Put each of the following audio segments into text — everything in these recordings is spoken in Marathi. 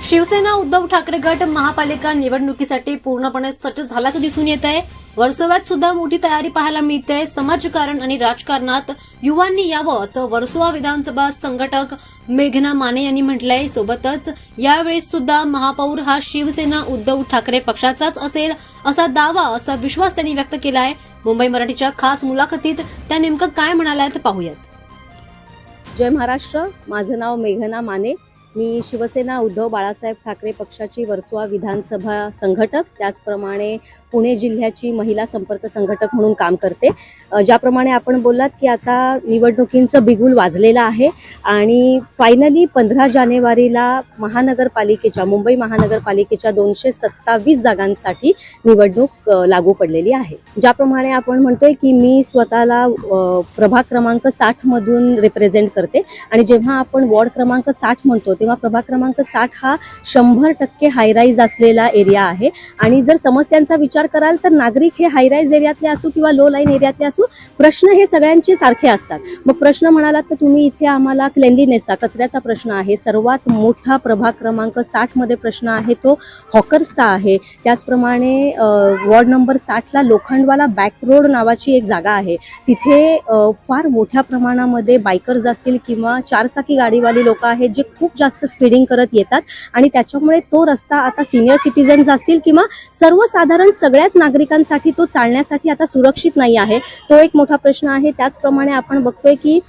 शिवसेना उद्धव ठाकरे गट महापालिका निवडणुकीसाठी पूर्णपणे सज्ज झाल्याचं दिसून येत आहे। वर्सोव्यात सुद्धा मोठी तयारी पाहायला मिळते। समाजकारण आणि राजकारणात युवांनी यावं असं वर्सोवा विधानसभा संघटक मेघना माने यांनी म्हटलंय। सोबतच यावेळेस सुद्धा महापौर हा शिवसेना उद्धव ठाकरे पक्षाचाच असेल असा दावा, असा विश्वास त्यांनी व्यक्त केलाय। मुंबई मराठीच्या खास मुलाखतीत त्या नेमकं काय म्हणाल्यात पाहूयात। जय महाराष्ट्र, माझं नाव मेघना माने। मी शिवसेना उद्धव बाळासाहेब ठाकरे पक्षाची वर्सोवा विधानसभा संघटक, त्याचप्रमाणे पुणे जिल्ह्याची महिला संपर्क संघटक म्हणून काम करते। ज्याप्रमाणे आपण बोललात की आता निवडणुकींचं बिगुल वाजलेलं आहे आणि फायनली 15 जानेवारीला मुंबई महानगरपालिकेच्या 227 जागांसाठी निवडणूक लागू पडलेली आहे। ज्याप्रमाणे आपण म्हणतोय की मी स्वतःला प्रभाग क्रमांक 60 मधून रिप्रेझेंट करते आणि जेव्हा आपण वॉर्ड क्रमांक 60 म्हणतो तेव्हा प्रभाग क्रमांक 60 हा 100% हायराईज असलेला एरिया आहे आणि जर समस्यांचा विचार कराल तर नागरिक हे हायराईज एरियातले असो किंवा लो लाईन एरियातले असो, प्रश्न हे सगळ्यांचे सारखे असतात। मग प्रश्न म्हणालात तर तुम्ही इथे आम्हाला क्लेनलीनेसचा, कचऱ्याचा प्रश्न आहे। सर्वात मोठा प्रभाग क्रमांक 60 मध्ये प्रश्न आहे तो हॉकर्सचा आहे। त्याचप्रमाणे वॉर्ड नंबर 60 ला लोखंडवाला बॅक रोड नावाची एक जागा आहे। तिथे फार मोठ्या प्रमाणामध्ये बायकर्स असतील किंवा चारचाकी गाडीवाली लोक आहेत जे खूप जास्त स्पीडिंग करत येतात आणि त्याच्यामुळे तो रस्ता आता सिनियर सिटीजन्स असतील किंवा सर्वसाधारण सगळ्याच नागरिकांसाठी तो चालण्यासाठी आता सुरक्षित नाही आहे। तो एक मोठा प्रश्न आहे। त्याचप्रमाणे आपण बघतोय की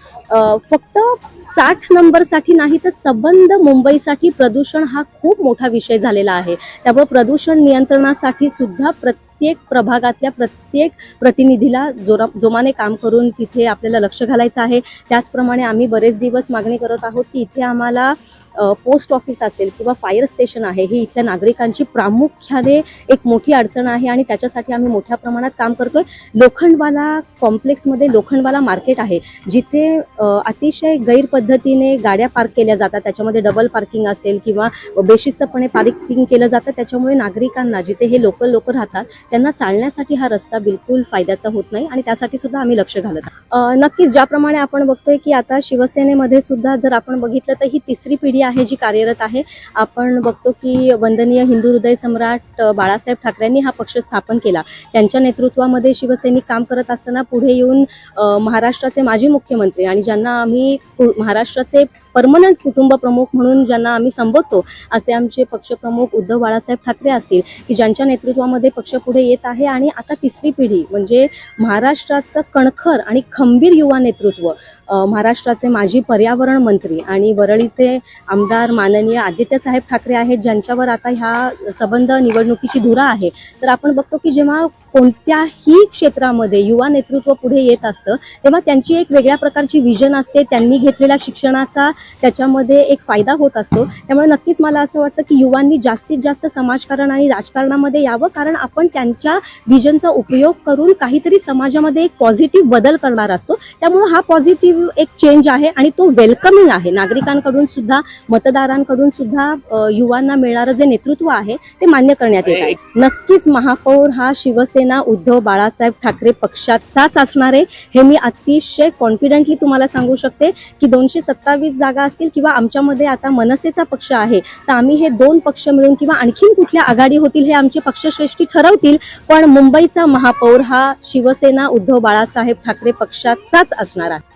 फक्त 60 नंबरसाठी नाही तर संबंध मुंबईसाठी प्रदूषण हा खूप मोठा विषय झालेला आहे। त्यामुळे प्रदूषण नियंत्रणासाठी सुद्धा प्रत्येक प्रभागातल्या प्रत्येक प्रतिनिधीला जोमाने काम करून तिथे आपल्याला लक्ष घालायचं आहे। त्याचप्रमाणे आम्ही बरेच दिवस मागणी करत आहोत की इथे आम्हाला पोस्ट ऑफिस असेल किंवा फायर स्टेशन आहे, ही इथल्या नागरिकांची प्रामुख्याने एक मोठी अडचण आहे आणि त्याच्यासाठी आम्ही मोठ्या प्रमाणात काम करतोय। लोखंडवाला कॉम्प्लेक्समध्ये लोखंडवाला मार्केट आहे जिथे अतिशय गैरपद्धतीने गाड्या पार्क केल्या जातात। त्याच्यामध्ये डबल पार्किंग असेल किंवा बेशिस्तपणे पार्किंग केलं जातं। त्याच्यामुळे नागरिकांना, जिथे हे लोकल लोक राहतात, त्यांना चालण्यासाठी हा रस्ता बिलकुल फायद्याचा होत नाही आणि त्यासाठी सुद्धा आम्ही लक्ष घालत आहोत। नक्कीच ज्याप्रमाणे आपण बघतोय की आता शिवसेनेमध्ये सुद्धा जर आपण बघितलं तर ही तिसरी पिढी आहे जी कार्यरत आहे। आपण बघतो की वंदनीय हिंदू हृदय सम्राट बाळासाहेब ठाकरेंनी हा पक्ष स्थापन केला। त्यांच्या नेतृत्वामध्ये शिवसैनिक काम करत असताना पुढे येऊन महाराष्ट्राचे माजी मुख्यमंत्री आणि ज्यांना आम्ही महाराष्ट्राचे परमनंट कुटुंब प्रमुख म्हणून ज्यांना आम्ही संबोधतो, असे आमचे पक्षप्रमुख उद्धव बाळासाहेब ठाकरे असतील की ज्यांच्या नेतृत्वामध्ये पक्ष पुढे येत आहे आणि आता तिसरी पिढी म्हणजे महाराष्ट्राचं कणखर आणि खंबीर युवा नेतृत्व, महाराष्ट्राचे माजी पर्यावरण मंत्री आणि वरळीचे आमदार माननीय आदित्यसाहेब ठाकरे आहेत, ज्यांच्यावर आता ह्या संबंध निवडणुकीची धुरा आहे। तर आपण बघतो की जेव्हा कोणत्याही क्षेत्रामध्ये युवा नेतृत्व पुढे येत असतं तेव्हा त्यांची एक वेगळ्या प्रकारची विजन असते। त्यांनी घेतलेल्या शिक्षणाचा त्याच्यामध्ये एक फायदा होत असतो। त्यामुळे नक्कीच मला असं वाटतं की युवांनी जास्तीत जास्त समाजकारण आणि राजकारणामध्ये यावं, कारण आपण त्यांच्या विजनचा उपयोग करून काहीतरी समाजामध्ये एक पॉझिटिव्ह बदल करणार असतो। त्यामुळे हा पॉझिटिव्ह एक चेंज आहे आणि तो वेलकमिंग आहे। नागरिकांकडून सुद्धा, मतदारांकडून सुद्धा युवांना मिळणारं जे नेतृत्व आहे ते मान्य करण्यात येत आहे। नक्कीच महापौर हा शिवसेना उद्धव बाळासाहेब ठाकरे पक्षाचाच असणार आहे, हे मी अतिशय कॉन्फिडेंटली तुम्हाला सांगू शकते की 227 जागा असतील किंवा आमच्यामध्ये आता मनसेचा पक्ष आहे तर आम्ही हे 2 पक्ष मिळून किंवा आणखीन कुठल्या आघाडी होतील हे आमचे पक्षश्रेष्ठी ठरवतील, पण मुंबईचा महापौर हा शिवसेना उद्धव बाळासाहेब ठाकरे पक्षाचाच असणार आहे।